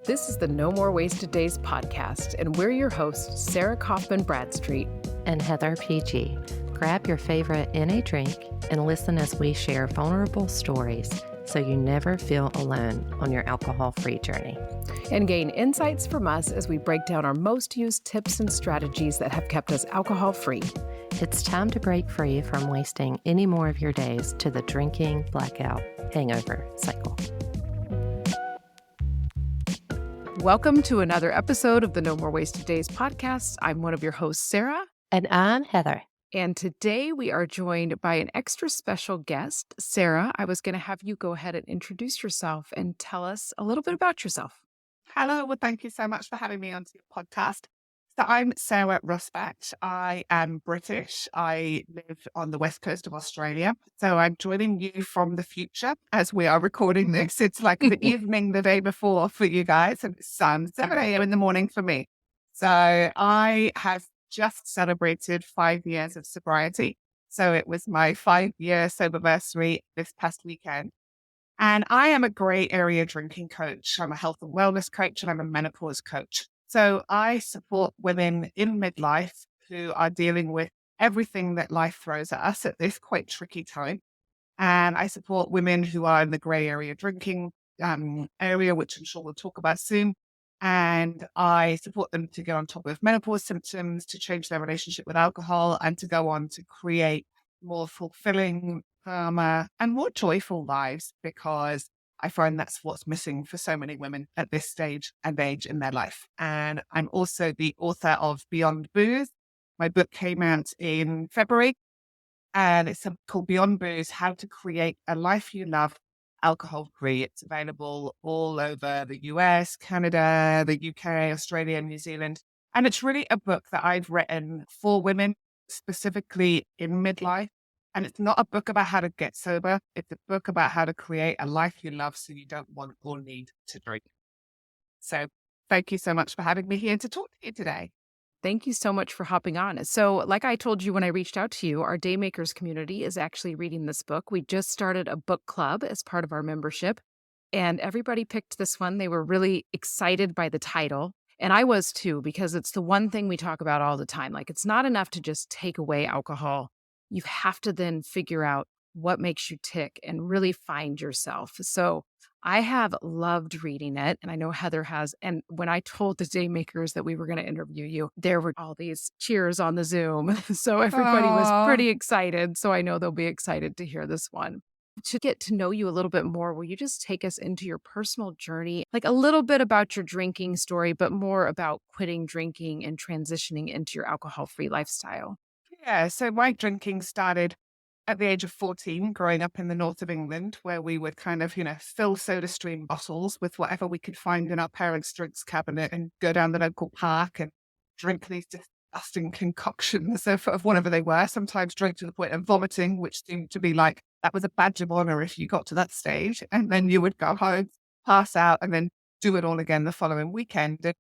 This is the No More Wasted Days podcast, and we're your hosts, Sarah Kaufman-Bradstreet and Heather PG. Grab your favorite NA drink and listen as we share vulnerable stories so you never feel alone on your alcohol-free journey. And gain insights from us as we break down our most used tips and strategies that have kept us alcohol-free. It's time to break free from wasting any more of your days to the drinking, blackout, hangover cycle. Welcome to another episode of the No More Wasted Days podcast. I'm one of your hosts, Sarah. And I'm Heather. And today we are joined by an extra special guest. Sarah, I was going to have you go ahead and introduce yourself and tell us a little bit about yourself. Hello, well, thank you so much for having me onto your podcast. So I'm Sarah Rusbatch. I am British. I live on the west coast of Australia. So I'm joining you from the future as we are recording this. It's like the evening the day before for you guys, and it's 7 a.m. in the morning for me. So I have just celebrated 5 years of sobriety. So it was my 5-year soberversary this past weekend. And I am a grey area drinking coach. I'm a health and wellness coach, and I'm a menopause coach. So I support women in midlife who are dealing with everything that life throws at us at this quite tricky time. And I support women who are in the grey area drinking area, which I'm sure we'll talk about soon. And I support them to get on top of menopause symptoms, to change their relationship with alcohol, and to go on to create more fulfilling, calmer, and more joyful lives, because I find that's what's missing for so many women at this stage and age in their life. And I'm also the author of Beyond Booze. My book came out in February, and it's called Beyond Booze, How to Create a Life You Love Alcohol-Free. It's available all over the US, Canada, the UK, Australia, and New Zealand. And it's really a book that I've written for women, specifically in midlife. And it's not a book about how to get sober. It's a book about how to create a life you love so you don't want or need to drink. So thank you so much for having me here to talk to you today. Thank you so much for hopping on. So like I told you when I reached out to you, our Daymakers community is actually reading this book. We just started a book club as part of our membership, and everybody picked this one. They were really excited by the title. And I was too, because it's the one thing we talk about all the time. Like, it's not enough to just take away alcohol. You have to then figure out what makes you tick and really find yourself. So I have loved reading it, and I know Heather has. And when I told the Daymakers that we were going to interview you, there were all these cheers on the Zoom. So everybody was pretty excited. So I know they'll be excited to hear this one. To get to know you a little bit more, will you just take us into your personal journey, like a little bit about your drinking story, but more about quitting drinking and transitioning into your alcohol-free lifestyle? Yeah, so my drinking started at the age of 14, growing up in the north of England, where we would kind of, fill soda stream bottles with whatever we could find in our parents' drinks cabinet and go down the local park and drink these disgusting concoctions of whatever they were, sometimes drink to the point of vomiting, which seemed to be like, that was a badge of honor if you got to that stage. And then you would go home, pass out, and then do it all again the following weekend. And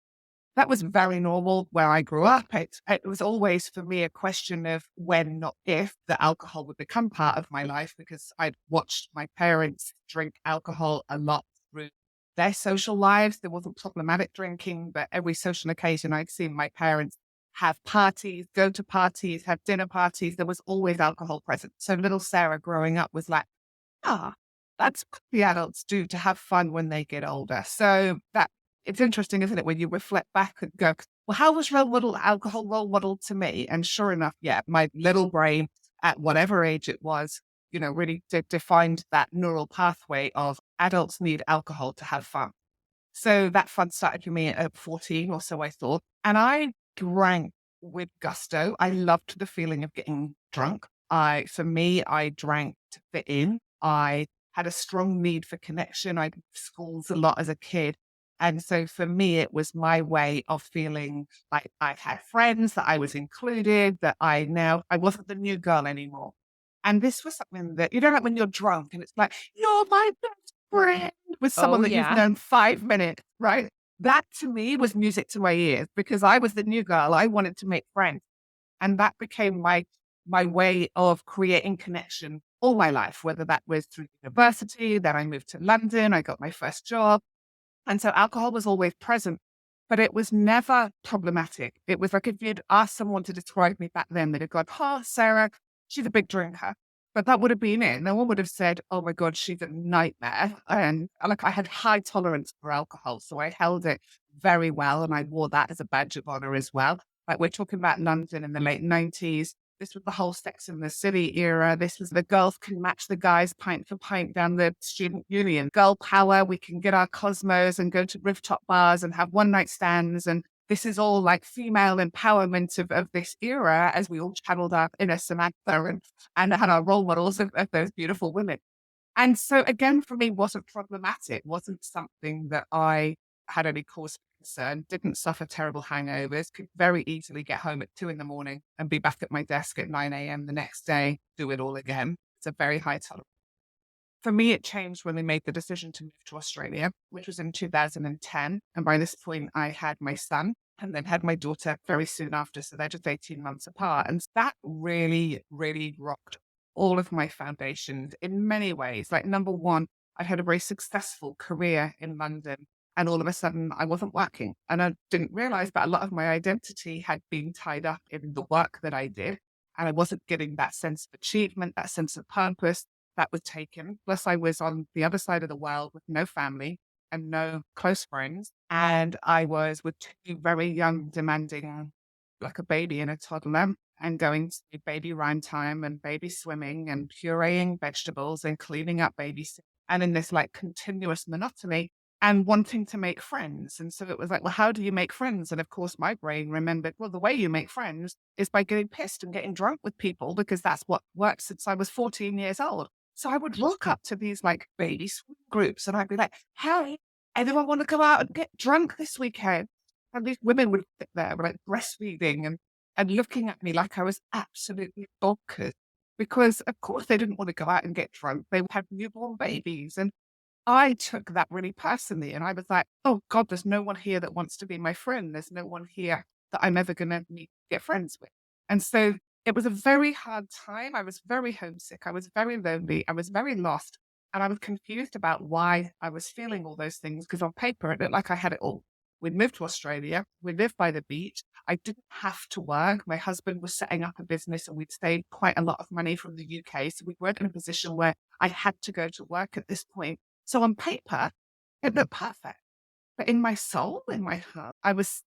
that was very normal where I grew up. It was always for me a question of when, not if, the alcohol would become part of my life, because I'd watched my parents drink alcohol a lot through their social lives. There wasn't problematic drinking, but every social occasion I'd seen my parents have parties, go to parties, have dinner parties. There was always alcohol present. So little Sarah growing up was like, that's what the adults do to have fun when they get older. So it's interesting, isn't it, when you reflect back and go, well, how was alcohol role model to me? And sure enough, my little brain at whatever age it was, really defined that neural pathway of adults need alcohol to have fun. So that fun started for me at 14 or so, I thought. And I drank with gusto. I loved the feeling of getting drunk. I drank to fit in. I had a strong need for connection. I did schools a lot as a kid. And so for me, it was my way of feeling like I had friends, that I was included, that I wasn't the new girl anymore. And this was something that, like when you're drunk and it's like, you're my best friend with someone you've known 5 minutes, right? That to me was music to my ears, because I was the new girl. I wanted to make friends. And that became my way of creating connection all my life, whether that was through university, then I moved to London, I got my first job. And so alcohol was always present, but it was never problematic. It was like if you'd asked someone to describe me back then, they'd have gone, oh, Sarah, she's a big drinker. But that would have been it. No one would have said, oh my God, she's a nightmare. And like I had high tolerance for alcohol. So I held it very well. And I wore that as a badge of honor as well. Like we're talking about London in the late 90s. This was the whole Sex in the City era. This was the girls can match the guys pint for pint down the student union. Girl power, we can get our Cosmos and go to rooftop bars and have one night stands. And this is all like female empowerment of this era as we all channeled our inner Samantha and had our role models of those beautiful women. And so again, for me, wasn't problematic, wasn't something that I had any cause for concern, didn't suffer terrible hangovers, could very easily get home at 2 a.m. and be back at my desk at 9 a.m. the next day, do it all again. It's a very high tolerance. For me, it changed when we made the decision to move to Australia, which was in 2010. And by this point, I had my son and then had my daughter very soon after. So they're just 18 months apart. And that really, really rocked all of my foundations in many ways. Like, number one, I had a very successful career in London. And all of a sudden, I wasn't working. And I didn't realize that a lot of my identity had been tied up in the work that I did. And I wasn't getting that sense of achievement, that sense of purpose that was taken. Plus, I was on the other side of the world with no family and no close friends. And I was with two very young, demanding, like a baby and a toddler, and going to baby rhyme time and baby swimming and pureeing vegetables and cleaning up babies. And in this like continuous monotony and wanting to make friends. And so it was like, well, how do you make friends? And of course, my brain remembered, well, the way you make friends is by getting pissed and getting drunk with people, because that's what worked since I was 14 years old. So I would rock up to these like baby swim groups and I'd be like, hey, anyone want to go out and get drunk this weekend? And these women would sit there like breastfeeding and looking at me like I was absolutely bonkers, because of course they didn't want to go out and get drunk. They had newborn babies. And I took that really personally. And I was like, oh God, there's no one here that wants to be my friend. There's no one here that I'm ever going to get friends with. And so it was a very hard time. I was very homesick. I was very lonely. I was very lost. And I was confused about why I was feeling all those things, because on paper, it looked like I had it all. We'd moved to Australia. We lived by the beach. I didn't have to work. My husband was setting up a business and we'd saved quite a lot of money from the UK. So we weren't in a position where I had to go to work at this point. So on paper, it looked perfect. But in my soul, in my heart, I was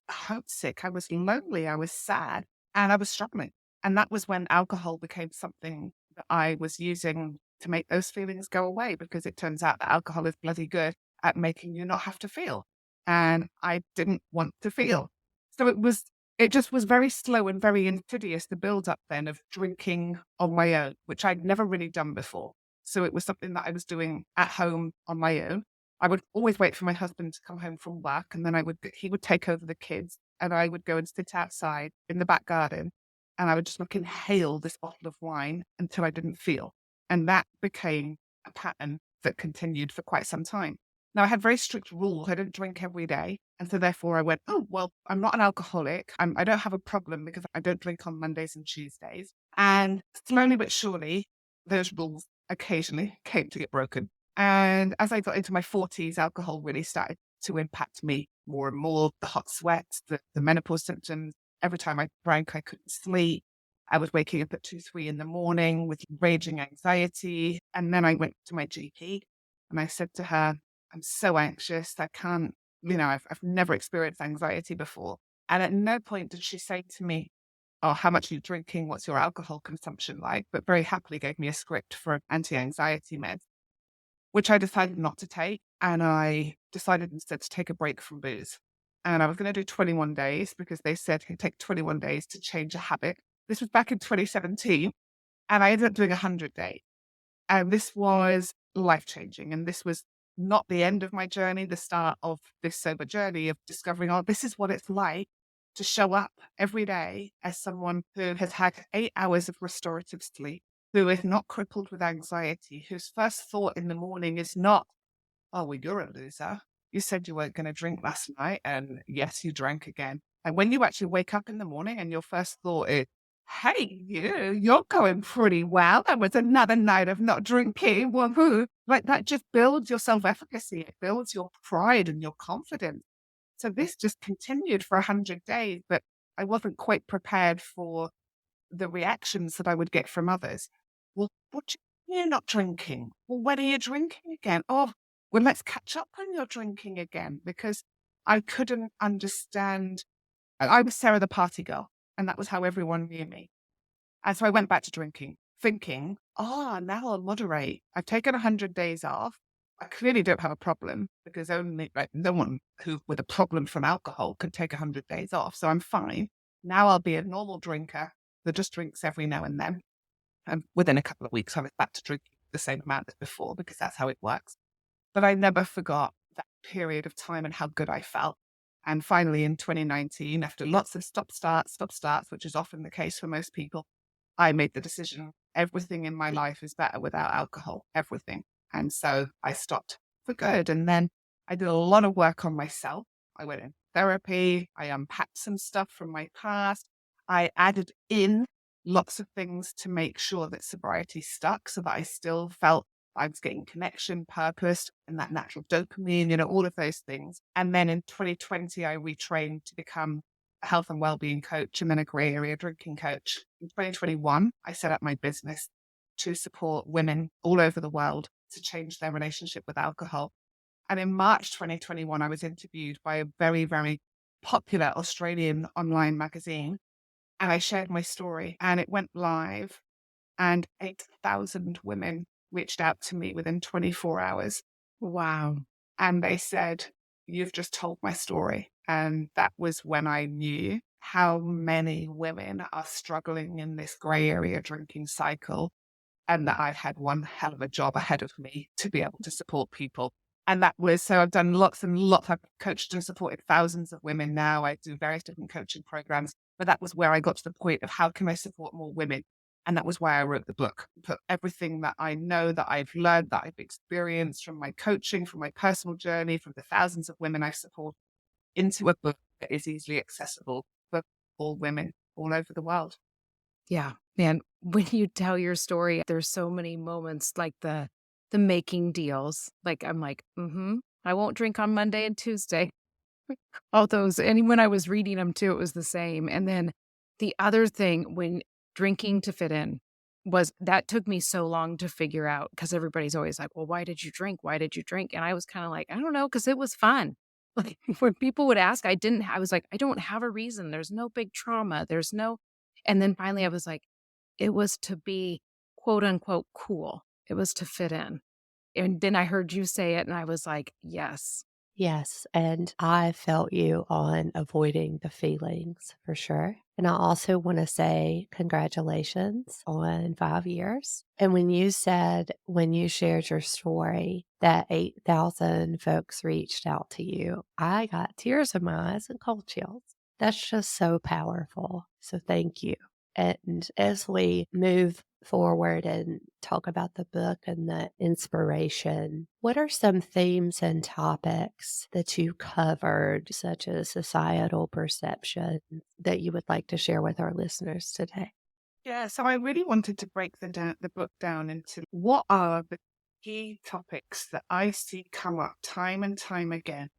homesick. I was lonely. I was sad. And I was struggling. And that was when alcohol became something that I was using to make those feelings go away, because it turns out that alcohol is bloody good at making you not have to feel. And I didn't want to feel. So it just was very slow and very insidious, the build up then of drinking on my own, which I'd never really done before. So it was something that I was doing at home on my own. I would always wait for my husband to come home from work, and then he would take over the kids and I would go and sit outside in the back garden and I would just inhale this bottle of wine until I didn't feel. And that became a pattern that continued for quite some time. Now, I had very strict rules. I didn't drink every day. And so therefore I went, oh, well, I'm not an alcoholic. I don't have a problem because I don't drink on Mondays and Tuesdays. And slowly but surely, those rules occasionally came to get broken. And as I got into my 40s, alcohol really started to impact me more and more. The hot sweats, the menopause symptoms. Every time I drank, I couldn't sleep. I was waking up at 2, 3 in the morning with raging anxiety. And then I went to my GP and I said to her, I'm so anxious. I can't, I've never experienced anxiety before. And at no point did she say to me, oh, how much are you drinking? What's your alcohol consumption like? But very happily gave me a script for anti-anxiety meds, which I decided not to take. And I decided instead to take a break from booze. And I was going to do 21 days because they said it take 21 days to change a habit. This was back in 2017. And I ended up doing 100 days. And this was life-changing. And this was not the end of my journey, the start of this sober journey of discovering, oh, this is what it's like to show up every day as someone who has had 8 hours of restorative sleep, who is not crippled with anxiety, whose first thought in the morning is not, oh, well, you're a loser. You said you weren't going to drink last night. And yes, you drank again. And when you actually wake up in the morning and your first thought is, hey, you're going pretty well. That was another night of not drinking. Woohoo. Like that just builds your self-efficacy. It builds your pride and your confidence. So this just continued for 100 days, but I wasn't quite prepared for the reactions that I would get from others. Well, you're not drinking. Well, when are you drinking again? Oh, well, let's catch up on your drinking again, because I couldn't understand. I was Sarah the party girl, and that was how everyone knew me. And so I went back to drinking, thinking, now I'll moderate. I've taken 100 days off. I clearly don't have a problem, because only no one who with a problem from alcohol can take 100 days off. So I'm fine. Now I'll be a normal drinker that just drinks every now and then. And within a couple of weeks, I was back to drinking the same amount as before, because that's how it works. But I never forgot that period of time and how good I felt. And finally, in 2019, after lots of stop starts, which is often the case for most people, I made the decision. Everything in my life is better without alcohol, everything. And so I stopped for good. And then I did a lot of work on myself. I went in therapy. I unpacked some stuff from my past. I added in lots of things to make sure that sobriety stuck, so that I still felt I was getting connection, purpose, and that natural dopamine, all of those things. And then in 2020, I retrained to become a health and wellbeing coach and then a gray area drinking coach. In 2021, I set up my business to support women all over the world to change their relationship with alcohol. And in March 2021, I was interviewed by a very, very popular Australian online magazine. And I shared my story, and it went live, and 8,000 women reached out to me within 24 hours. Wow. And they said, you've just told my story. And that was when I knew how many women are struggling in this gray area drinking cycle, and that I had one hell of a job ahead of me to be able to support people. And that was, so I've done lots and lots. I've coached and supported thousands of women now. I do various different coaching programs, but that was where I got to the point of how can I support more women? And that was why I wrote the book, put everything that I know, that I've learned, that I've experienced from my coaching, from my personal journey, from the thousands of women I've supported, into a book that is easily accessible for all women all over the world. Yeah, man, when you tell your story, there's so many moments like the making deals. Like I'm like, I won't drink on Monday and Tuesday. All those, and when I was reading them too, it was the same. And then the other thing, when drinking to fit in, was that took me so long to figure out, because everybody's always like, well, why did you drink? Why did you drink? And I was kind of like, I don't know, because it was fun. Like when people would ask, I was like, I don't have a reason. There's no big trauma. There's no, and then finally I was like, it was to be quote unquote cool. It was to fit in. And then I heard you say it and I was like, yes. Yes, and I felt you on avoiding the feelings for sure. And I also want to say congratulations on 5 years. And when you said, when you shared your story, that 8,000 folks reached out to you, I got tears in my eyes and cold chills. That's just so powerful. So thank you. And as we move forward and talk about the book and the inspiration, what are some themes and topics that you covered, such as societal perception, that you would like to share with our listeners today? Yeah, so I really wanted to break the book down into what are the key topics that I see come up time and time again,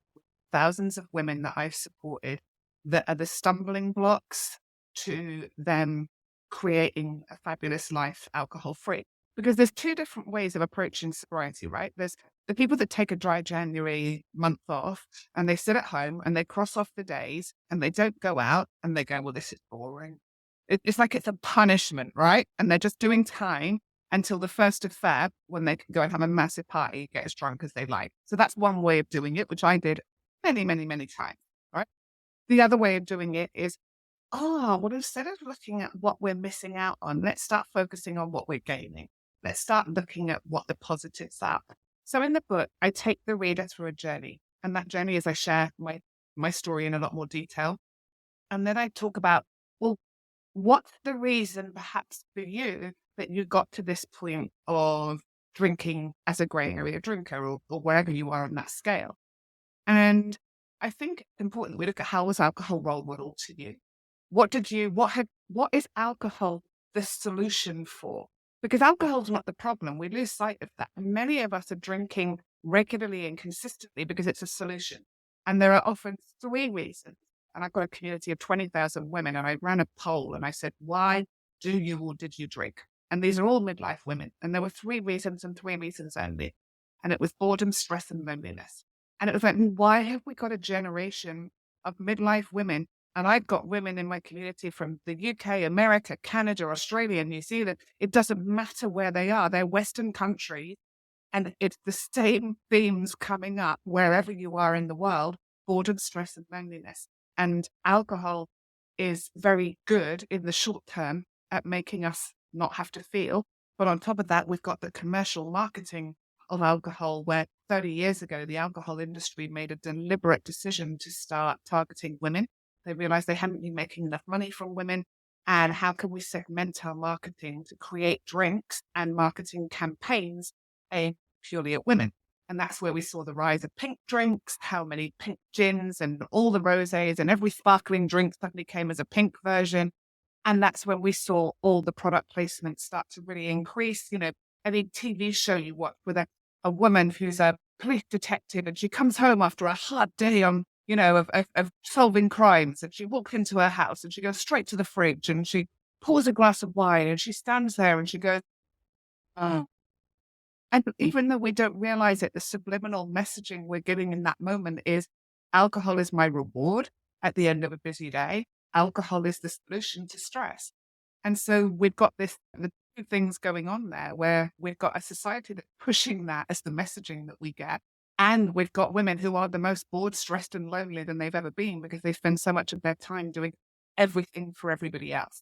thousands of women that I've supported, that are the stumbling blocks to them creating a fabulous life alcohol free. Because there's two different ways of approaching sobriety, right? There's the people that take a dry January month off and they sit at home and they cross off the days and they don't go out and they go, well, this is boring. It's like it's a punishment, right? And they're just doing time until the 1st of Feb, when they can go and have a massive party, get as drunk as they like. So that's one way of doing it, which I did many, many, many times, right? The other way of doing it is, well, instead of looking at what we're missing out on, let's start focusing on what we're gaining. Let's start looking at what the positives are. So in the book, I take the reader through a journey. And that journey is I share my story in a lot more detail. And then I talk about, well, what's the reason perhaps for you that you got to this point of drinking as a gray area drinker, or wherever you are on that scale? And I think it's important we look at, how was alcohol role model to you? What what is alcohol the solution for? Because alcohol's not the problem. We lose sight of that. And many of us are drinking regularly and consistently because it's a solution. And there are often three reasons. And I've got a community of 20,000 women, and I ran a poll and I said, why do you or did you drink? And these are all midlife women. And there were three reasons and three reasons only. And it was boredom, stress, and loneliness. And it was like, why have we got a generation of midlife women? And I've got women in my community from the UK, America, Canada, Australia, New Zealand. It doesn't matter where they are. They're Western countries. And it's the same themes coming up wherever you are in the world: boredom, stress, and loneliness. And alcohol is very good in the short term at making us not have to feel. But on top of that, we've got the commercial marketing of alcohol, where 30 years ago, the alcohol industry made a deliberate decision to start targeting women. They realized they hadn't been making enough money from women. And how can we segment our marketing to create drinks and marketing campaigns aimed purely at women? And that's where we saw the rise of pink drinks, how many pink gins and all the rosés, and every sparkling drink suddenly came as a pink version. And that's when we saw all the product placements start to really increase. Any TV show you watch with a woman who's a police detective, and she comes home after a hard day of solving crimes, and she walks into her house and she goes straight to the fridge and she pours a glass of wine and she stands there and she goes, oh. And even though we don't realize it, the subliminal messaging we're getting in that moment is alcohol is my reward at the end of a busy day. Alcohol is the solution to stress. And so we've got the two things going on there, where we've got a society that's pushing that as the messaging that we get. And we've got women who are the most bored, stressed, and lonely than they've ever been because they spend so much of their time doing everything for everybody else.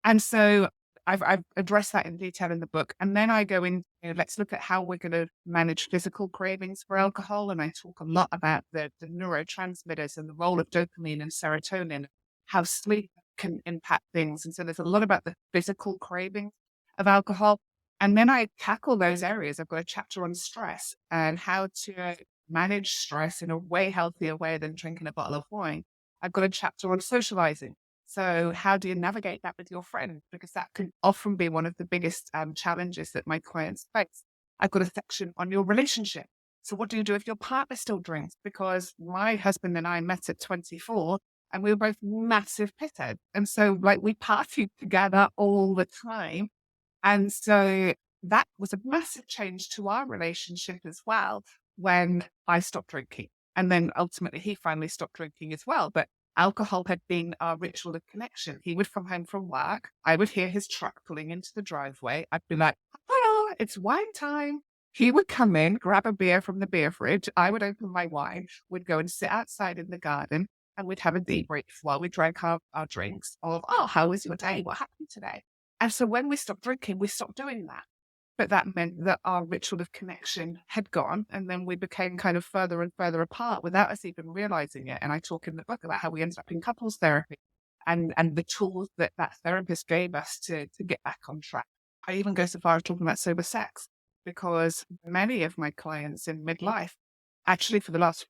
And so I've addressed that in detail in the book. And then I go in, let's look at how we're going to manage physical cravings for alcohol. And I talk a lot about the neurotransmitters and the role of dopamine and serotonin, how sleep can impact things. And so there's a lot about the physical cravings of alcohol. And then I tackle those areas. I've got a chapter on stress and how to manage stress in a way healthier way than drinking a bottle of wine. I've got a chapter on socializing. So how do you navigate that with your friends? Because that can often be one of the biggest challenges that my clients face. I've got a section on your relationship. So what do you do if your partner still drinks? Because my husband and I met at 24 and we were both massive pitheads. And so we partied together all the time. And so that was a massive change to our relationship as well when I stopped drinking. And then ultimately he finally stopped drinking as well. But alcohol had been our ritual of connection. He would come home from work. I would hear his truck pulling into the driveway. I'd be like, oh, it's wine time. He would come in, grab a beer from the beer fridge. I would open my wine. We'd go and sit outside in the garden and we'd have a debrief while we drank our drinks of, oh, how was your day? What happened today? And so when we stopped drinking, we stopped doing that. But that meant that our ritual of connection had gone, and then we became kind of further and further apart without us even realizing it. And I talk in the book about how we ended up in couples therapy and the tools that therapist gave us to get back on track. I even go so far as talking about sober sex, because many of my clients in midlife, actually for the last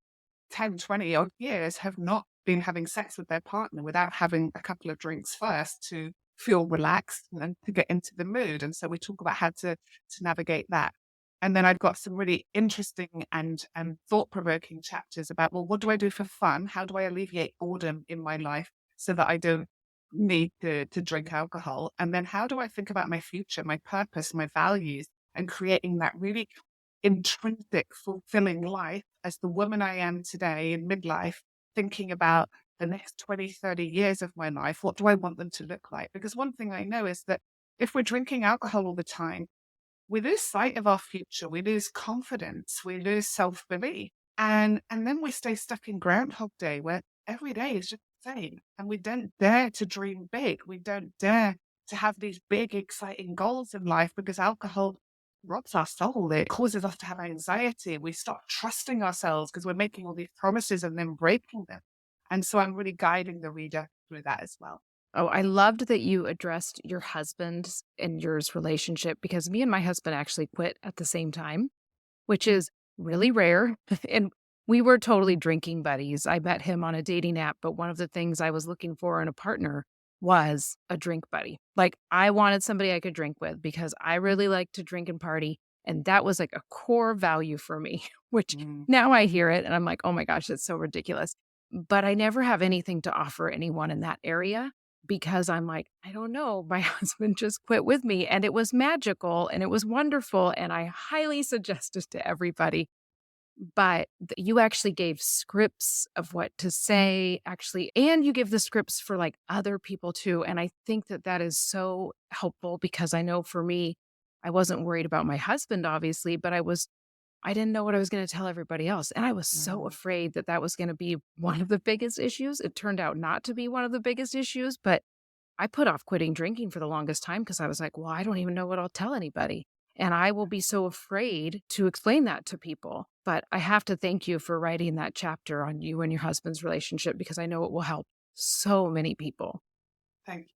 10, 20 odd years, have not been having sex with their partner without having a couple of drinks first to feel relaxed and to get into the mood. And so we talk about how to navigate that. And then I've got some really interesting and thought-provoking chapters about, well, what do I do for fun? How do I alleviate boredom in my life so that I don't need to drink alcohol? And then how do I think about my future, my purpose, my values, and creating that really intrinsic, fulfilling life as the woman I am today in midlife, thinking about the next 20, 30 years of my life, what do I want them to look like? Because one thing I know is that if we're drinking alcohol all the time, we lose sight of our future. We lose confidence. We lose self-belief. And then we stay stuck in Groundhog Day, where every day is just the same. And we don't dare to dream big. We don't dare to have these big, exciting goals in life because alcohol robs our soul. It causes us to have anxiety. We stop trusting ourselves because we're making all these promises and then breaking them. And so I'm really guiding the reader through that as well. Oh, I loved that you addressed your husband's and yours relationship, because me and my husband actually quit at the same time, which is really rare. And we were totally drinking buddies. I met him on a dating app, but one of the things I was looking for in a partner was a drink buddy. Like, I wanted somebody I could drink with because I really like to drink and party, and that was, like, a core value for me, which Mm. now I hear it and I'm like, "Oh my gosh, that's so ridiculous." But I never have anything to offer anyone in that area because I'm like, "I don't know, my husband just quit with me, and it was magical, and it was wonderful, and I highly suggest it to everybody." But you actually gave scripts of what to say, actually, and you give the scripts for, like, other people too, and I think that that is so helpful because I know for me, I wasn't worried about my husband, obviously, but I didn't know what I was gonna tell everybody else, and I was so Mm. afraid that that was gonna be one of the biggest issues. It turned out not to be one of the biggest issues, but I put off quitting drinking for the longest time because I was like, "Well, I don't even know what I'll tell anybody." And I will be so afraid to explain that to people. But I have to thank you for writing that chapter on you and your husband's relationship because I know it will help so many people. Thank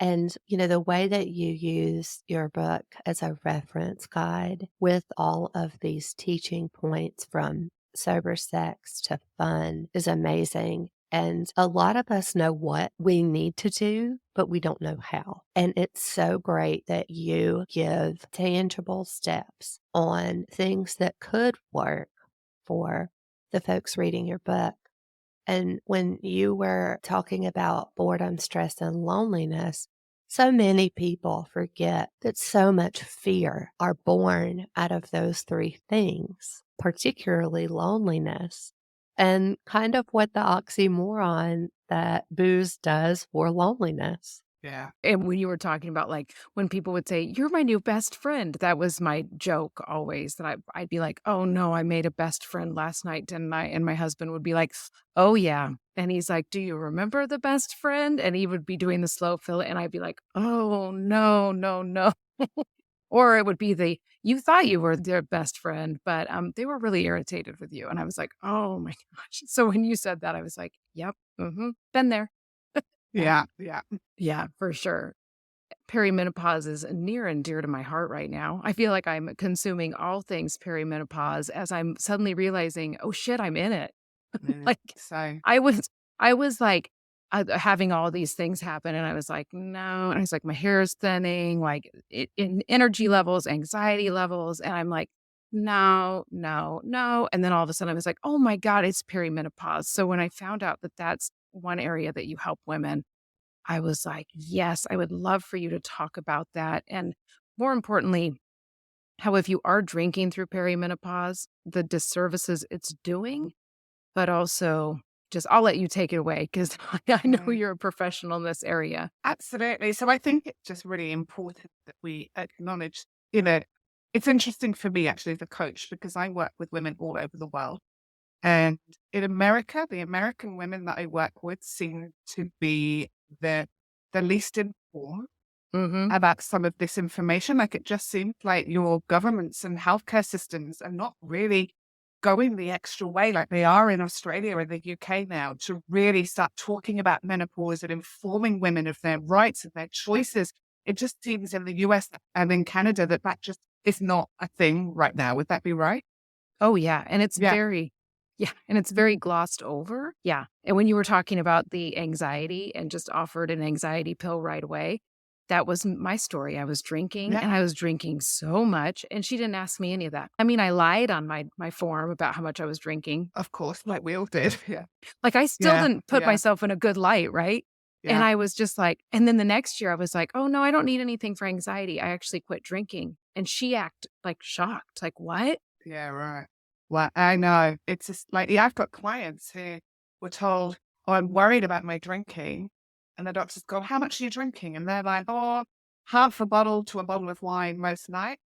And, the way that you use your book as a reference guide with all of these teaching points from sober sex to fun is amazing. And a lot of us know what we need to do, but we don't know how. And it's so great that you give tangible steps on things that could work for the folks reading your book. And when you were talking about boredom, stress, and loneliness, so many people forget that so much fear are born out of those three things, particularly loneliness, and kind of what the oxymoron that booze does for loneliness. you. Yeah. And when you were talking about, like, when people would say, "You're my new best friend," that was my joke always that I'd be like, "Oh, no, I made a best friend last night, didn't I?" And my husband would be like, "Oh, yeah." And he's like, "Do you remember the best friend?" And he would be doing the slow fill, and I'd be like, "Oh, no, no, no." Or it would be "You thought you were their best friend, but, they were really irritated with you." And I was like, "Oh my gosh." So when you said that, I was like, "Yep, mhm, been there." Yeah. Yeah. Yeah. Yeah, for sure. Perimenopause is near and dear to my heart right now. I feel like I'm consuming all things perimenopause as I'm suddenly realizing, "Oh shit, I'm in it." Mm. Like, So, I was I was like, having all these things happen, and I was like, "No," and I was like, "My hair is thinning," like, in energy levels, anxiety levels, and I'm like, "No, no, no," and then all of a sudden I was like, "Oh my god, it's perimenopause." So when I found out that that's one area that you help women, I was like, "Yes, I would love for you to talk about that." And more importantly, how if you are drinking through perimenopause, the disservices it's doing, but also just I'll let you take it away because I know mm, you're a professional in this area. absolutely. So I think it's just really important that we acknowledge, you know, it's interesting for me actually as a coach because I work with women all over the world. And in America, the American women that I work with seem to be the least informed Mhm. about some of this information. Like it just seems like your governments and healthcare systems are not really going the extra way like they are in Australia and the UK now to really start talking about menopause and informing women of their rights and their choices. It just seems in the US and in Canada that that just is not a thing right now. Would that be right? Oh, yeah, and it's Yeah. very yeah, and it's very glossed over. Yeah, and when you were talking about the anxiety and just offered an anxiety pill right away, that was my story. I was drinking, Yeah. and I was drinking so much, and she didn't ask me any of that. I mean, I lied on my form about how much I was drinking. Of course, like we all did. Yeah. Like, I still Yeah. didn't put Yeah. myself in a good light, right? And Yeah. I was just like and then the next year, I was like, "Oh, no, I don't need anything for anxiety. I actually quit drinking." And she acted like, shocked, like, "What?" Yeah. Right. Well, I know. It's just like, yeah, I've got clients who were told, oh, I'm worried about my drinking. And the doctor's gone, how much are you drinking? And they're like, oh, half a bottle to a bottle of wine most night.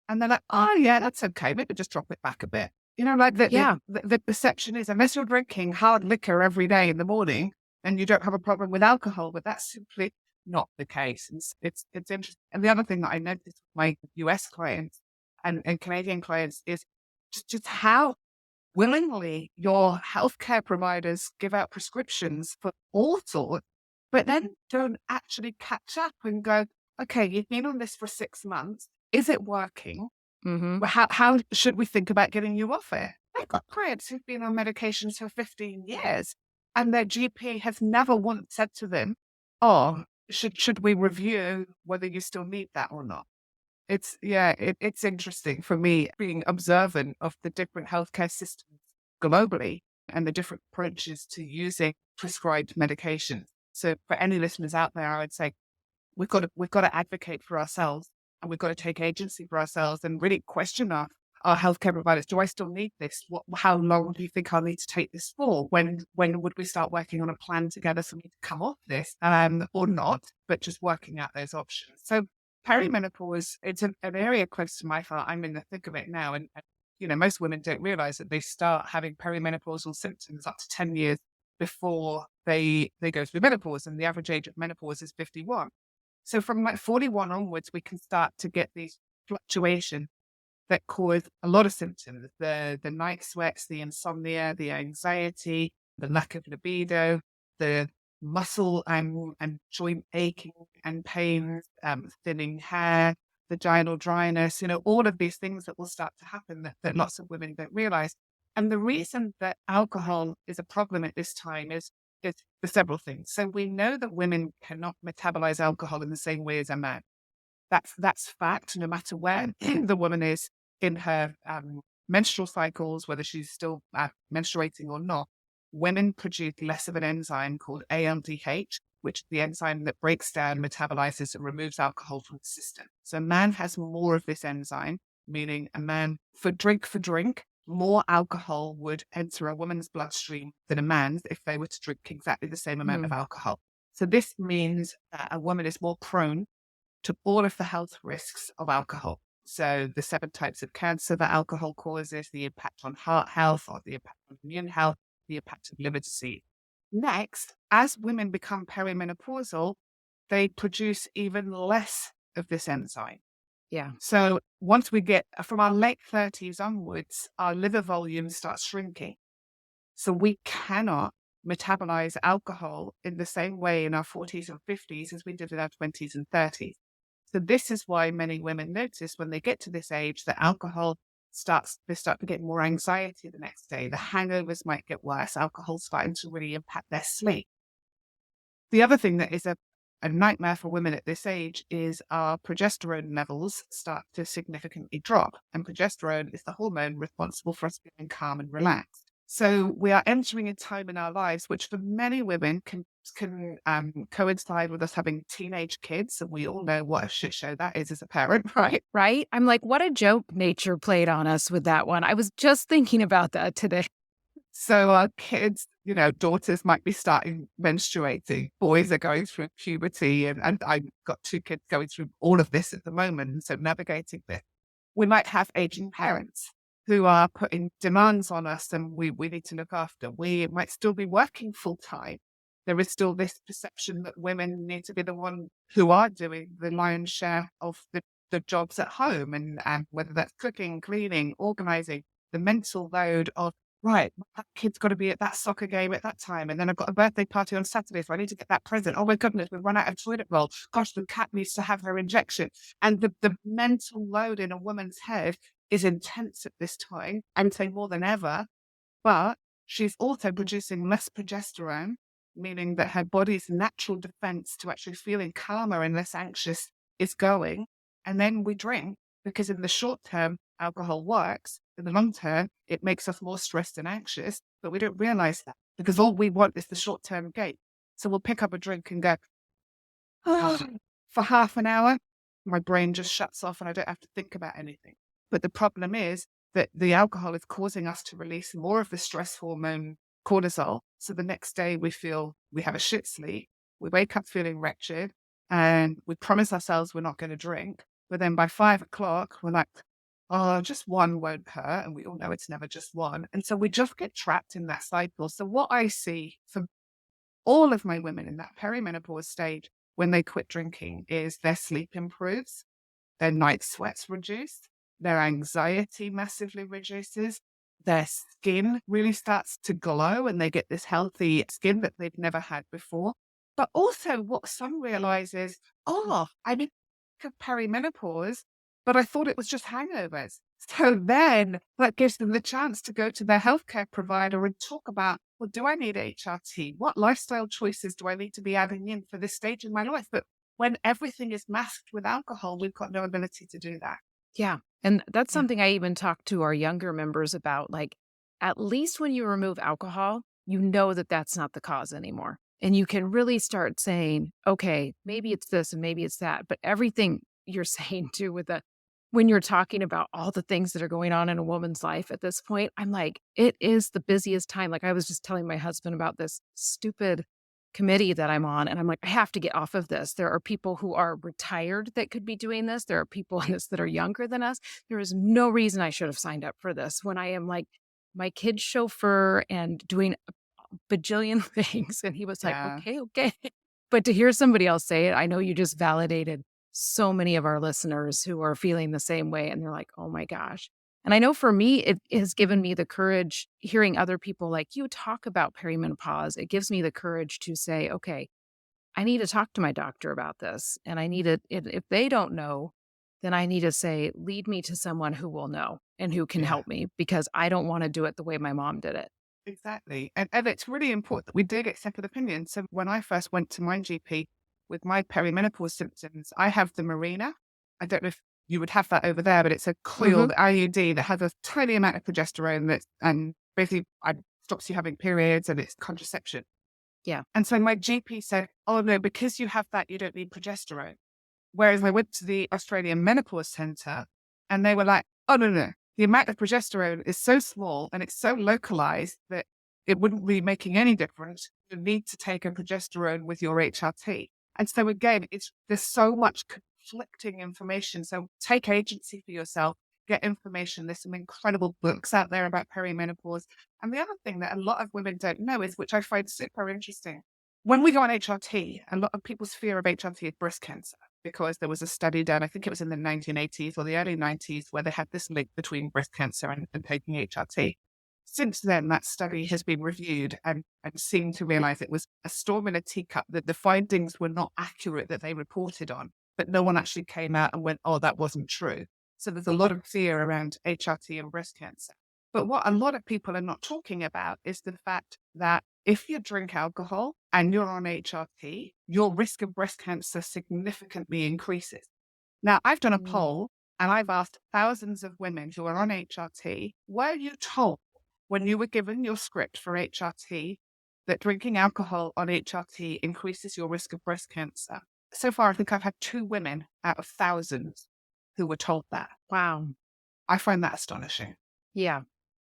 And they're like, oh, yeah, that's okay. Maybe just drop it back a bit. You know, like Yeah. the perception is unless you're drinking hard liquor every day in the morning and you don't have a problem with alcohol, but that's simply not the case. And it's interesting. And the other thing that I noticed with my US clients and Canadian clients is just how willingly your healthcare providers give out prescriptions for all sorts, but then don't actually catch up and go, okay, you've been on this for 6 months. Is it working? Mhm. Well, how should we think about getting you off it? I've got clients who've been on medications for 15 years and their GP has never once said to them, oh, should we review whether you still need that or not? It's interesting for me being observant of the different healthcare systems globally and the different approaches to using prescribed medication. So for any listeners out there, I would say we've got to advocate for ourselves, and we've got to take agency for ourselves and really question our healthcare providers. Do I still need this? How long do you think I'll need to take this for? When would we start working on a plan together for me to come off this, or not? But just working out those options. So perimenopause, it's an area close to my heart. I'm in the thick of it now, and most women don't realize that they start having perimenopausal symptoms up to 10 years before they go through menopause, and the average age of menopause is 51. So from like 41 onwards, we can start to get these fluctuations that cause a lot of symptoms: the night sweats, the insomnia, the anxiety, the lack of libido, the muscle and joint aching and pains, thinning hair, vaginal dryness, all of these things that will start to happen that lots of women don't realize. And the reason that alcohol is a problem at this time is for several things. So we know that women cannot metabolize alcohol in the same way as a man. That's fact, no matter where the woman is in her menstrual cycles, whether she's still menstruating or not. Women produce less of an enzyme called ALDH, which is the enzyme that breaks down, metabolizes, and removes alcohol from the system. So a man has more of this enzyme, meaning a man, for drink, more alcohol would enter a woman's bloodstream than a man's if they were to drink exactly the same amount of alcohol. So this means that a woman is more prone to all of the health risks of alcohol. So the 7 types of cancer that alcohol causes, the impact on heart health, or the impact on immune health, the impact of liver disease. Next, as women become perimenopausal, they produce even less of this enzyme. Yeah. So once we get from our late 30s onwards, our liver volume starts shrinking. So we cannot metabolize alcohol in the same way in our 40s and 50s as we did in our 20s and 30s. So this is why many women notice when they get to this age that they start to get more anxiety the next day. The hangovers might get worse. Alcohol's starting to really impact their sleep. The other thing that is a nightmare for women at this age is our progesterone levels start to significantly drop. And progesterone is the hormone responsible for us feeling calm and relaxed. So we are entering a time in our lives which for many women can coincide with us having teenage kids. And we all know what a shit show that is as a parent, right? Right? I'm like, what a joke nature played on us with that one. I was just thinking about that today. So our kids, daughters might be starting menstruating. Boys are going through puberty, and I've got 2 kids going through all of this at the moment. And so navigating this, we might have aging parents who are putting demands on us, and we need to look after. We might still be working full time. There is still this perception that women need to be the one who are doing the lion's share of the jobs at home, and whether that's cooking, cleaning, organizing, the mental load of, right, that kid's got to be at that soccer game at that time. And then I've got a birthday party on Saturday, so I need to get that present. Oh my goodness, we've run out of toilet roll. Gosh, the cat needs to have her injection. And the mental load in a woman's head is intense at this time, and say more than ever. But she's also producing less progesterone, meaning that her body's natural defense to actually feeling calmer and less anxious is going. And then we drink because in the short term, alcohol works. In the long term, it makes us more stressed and anxious, but we don't realize that because all we want is the short term gain. So we'll pick up a drink and go, oh, for half an hour, my brain just shuts off and I don't have to think about anything. But the problem is that the alcohol is causing us to release more of the stress hormone cortisol. So the next day we have a shit sleep. We wake up feeling wretched and we promise ourselves we're not going to drink. But then by 5 o'clock, we're like, oh, just one won't hurt. And we all know it's never just one. And so we just get trapped in that cycle. So what I see for all of my women in that perimenopause stage when they quit drinking is their sleep improves, their night sweats reduce, their anxiety massively reduces, their skin really starts to glow and they get this healthy skin that they've never had before. But also what some realize is, oh, I didn't think of perimenopause, but I thought it was just hangovers. So then that gives them the chance to go to their healthcare provider and talk about, well, do I need HRT? What lifestyle choices do I need to be adding in for this stage in my life? But when everything is masked with alcohol, we've got no ability to do that. Yeah. And that's Yeah. something I even talk to our younger members about. Like, at least when you remove alcohol, you know that that's not the cause anymore. And you can really start saying, okay, maybe it's this and maybe it's that. But everything you're saying too, with the, when you're talking about all the things that are going on in a woman's life at this point, I'm like, it is the busiest time. Like, I was just telling my husband about this stupid committee that I'm on, and I'm like, I have to get off of this. There are people who are retired that could be doing this. There are people in this that are younger than us. There is no reason I should have signed up for this when I am like my kid's chauffeur and doing a bajillion things. And he was like, Yeah. okay, okay. But to hear somebody else say it, I know you just validated so many of our listeners who are feeling the same way. And they're like, oh my gosh. And I know for me, it has given me the courage hearing other people like you talk about perimenopause. It gives me the courage to say, okay, I need to talk to my doctor about this. And I need to, if they don't know, then I need to say, lead me to someone who will know and who can Yeah. help me because I don't want to do it the way my mom did it. Exactly. And it's really important that we do get second opinion. So when I first went to my GP with my perimenopause symptoms, I have the Mirena. I don't know if you would have that over there, but it's a Hmm. coiled IUD that has a tiny amount of progesterone that, and basically stops you having periods and it's contraception. Yeah. And so my GP said, oh no, because you have that, you don't need progesterone. Whereas I went to the Australian Menopause Centre and they were like, oh, no, no. The amount of progesterone is so small and it's so localized that it wouldn't be making any difference. You need to take a progesterone with your HRT. And so again, there's so much conflicting information. So take agency for yourself, get information. There's some incredible books out there about perimenopause. And the other thing that a lot of women don't know is, which I find super interesting, when we go on HRT, a lot of people's fear of HRT is breast cancer because there was a study done, I think it was in the 1980s or the early 90s, where they had this link between breast cancer and taking HRT. Since then, that study has been reviewed and seemed to realize it was a storm in a teacup, that the findings were not accurate that they reported on, but no one actually came out and went, oh, that wasn't true. So there's a lot of fear around HRT and breast cancer. But what a lot of people are not talking about is the fact that if you drink alcohol and you're on HRT, your risk of breast cancer significantly increases. Now, I've done a Mm. poll and I've asked thousands of women who are on HRT, were you told when you were given your script for HRT that drinking alcohol on HRT increases your risk of breast cancer? So far, I think I've had 2 women out of thousands who were told that. Wow. I find that astonishing. Yeah.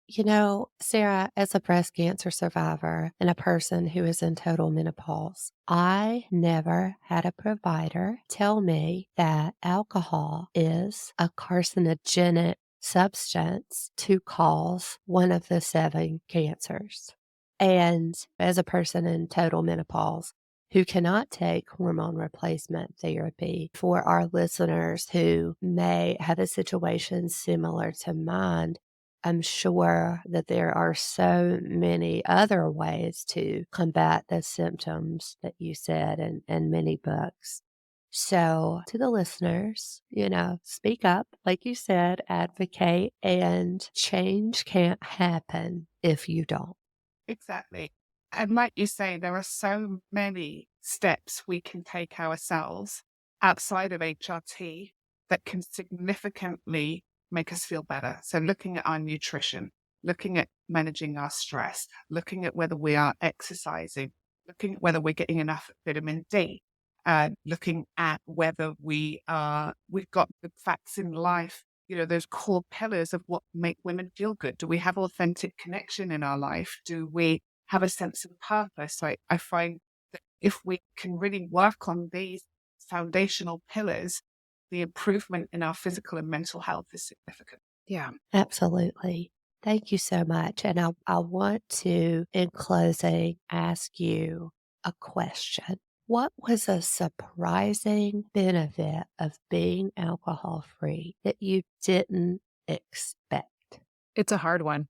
You know, Sarah, as a breast cancer survivor and a person who is in total menopause, I never had a provider tell me that alcohol is a carcinogenic substance to cause one of the 7 cancers. And as a person in total menopause who cannot take hormone replacement therapy, for our listeners who may have a situation similar to mine, I'm sure that there are so many other ways to combat the symptoms that you said in many books. So, to the listeners, speak up, like you said, advocate, and change can't happen if you don't. Exactly. And like you say, there are so many steps we can take ourselves outside of HRT that can significantly make us feel better. So looking at our nutrition, looking at managing our stress, looking at whether we are exercising, looking at whether we're getting enough vitamin D, looking at whether we've got the facts in life, those core pillars of what make women feel good. Do we have authentic connection in our life? Do we have a sense of purpose? I find that if we can really work on these foundational pillars, the improvement in our physical and mental health is significant. Yeah. Absolutely. Thank you so much. And I want to, in closing, ask you a question. What was a surprising benefit of being alcohol free that you didn't expect? It's a hard one.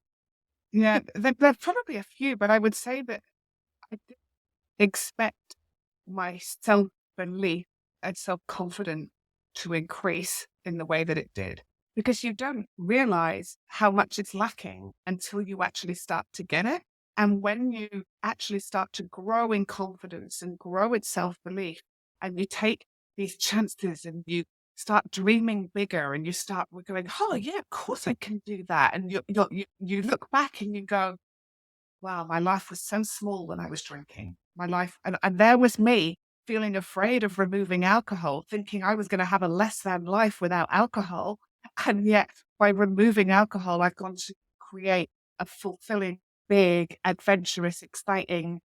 Yeah, there are probably a few, but I would say that I didn't expect my self-belief and self-confidence to increase in the way that it did. because you don't realize how much it's lacking until you actually start to get it. And when you actually start to grow in confidence and grow in self-belief, and you take these chances and you start dreaming bigger and you start going, oh yeah, of course I can do that. And you look back and you go, wow, my life was so small when I was drinking. My life, and there was me feeling afraid of removing alcohol, thinking I was going to have a less than life without alcohol. And yet, by removing alcohol, I've gone to create a fulfilling, big, adventurous, exciting,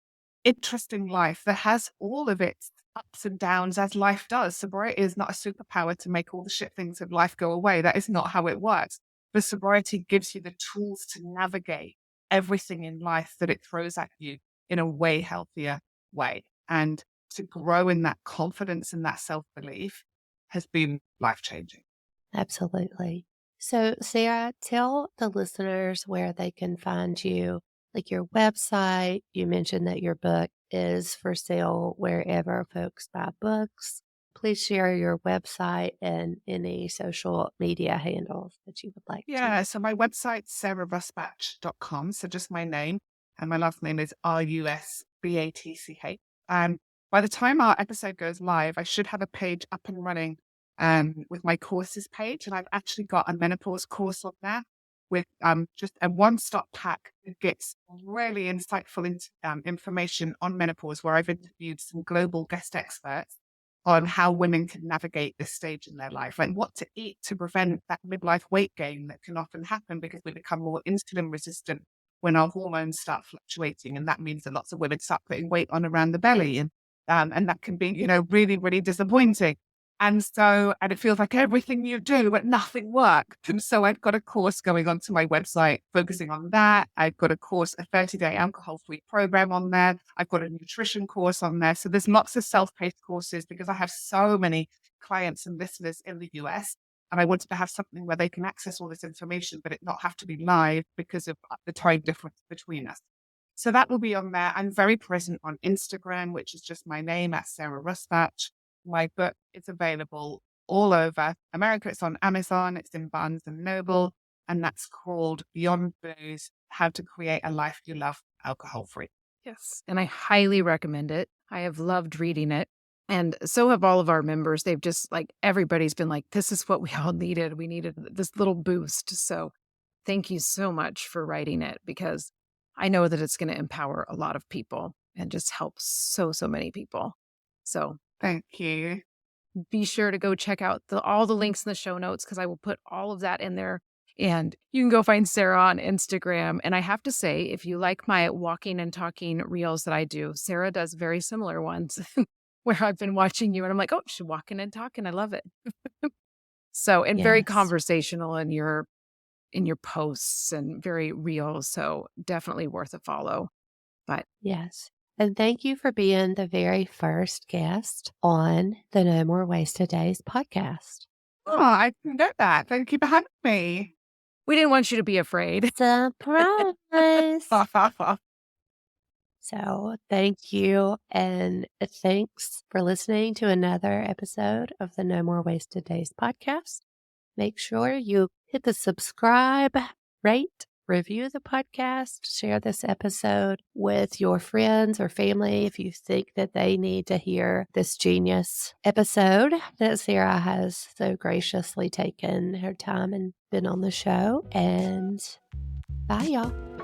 interesting life that has all of its ups and downs as life does. Sobriety is not a superpower to make all the shit things of life go away. That is not how it works. But sobriety gives you the tools to navigate everything in life that it throws at you in a way healthier way. And to grow in that confidence and that self-belief has been life-changing. Absolutely. So, Sarah, tell the listeners where they can find you, like your website. You mentioned that your book is for sale wherever folks buy books. Please share your website and any social media handles that you would like to. Yeah, so my website's sarahrusbatch.com. So just my name, and my last name is Rusbatch. By the time our episode goes live, I should have a page up and running with my courses page. And I've actually got a menopause course on there with just a one-stop pack that gets really insightful information on menopause, where I've interviewed some global guest experts on how women can navigate this stage in their life and what to eat to prevent that midlife weight gain that can often happen because we become more insulin resistant when our hormones start fluctuating. And that means that lots of women start putting weight on around the belly. And that can be, really, really disappointing. And it feels like everything you do, but nothing worked. And so I've got a course going onto my website focusing on that. I've got a 30-day alcohol-free program on there. I've got a nutrition course on there. So there's lots of self-paced courses because I have so many clients and listeners in the US. And I wanted to have something where they can access all this information, but it not have to be live because of the time difference between us. So that will be on there. I'm very present on Instagram, which is just my name at Sarah Rusbatch. My book is available all over America. It's on Amazon. It's in Barnes and Noble. And that's called Beyond Booze, How to Create a Life You Love Alcohol-Free. Yes. And I highly recommend it. I have loved reading it. And so have all of our members. They've just everybody's been like, this is what we all needed. We needed this little boost. So thank you so much for writing it, because I know that it's going to empower a lot of people and just help so many people. So thank you. Be sure to go check out all the links in the show notes, because I will put all of that in there. And you can go find Sarah on Instagram. And I have to say, if you like my walking and talking reels that I do, Sarah does very similar ones where I've been watching you and I'm like, oh, she's walking and talking. I love it. And very Yes. conversational in your posts and very real. So definitely worth a follow. But yes. And thank you for being the very first guest on the No More Wasted Days podcast. Oh, I didn't know that. Thank you for having me. We didn't want you to be afraid. Surprise! So thank you. And thanks for listening to another episode of the No More Wasted Days podcast. Make sure you hit the subscribe, rate, review the podcast, share this episode with your friends or family if you think that they need to hear this genius episode that Sarah has so graciously taken her time and been on the show. And bye, y'all.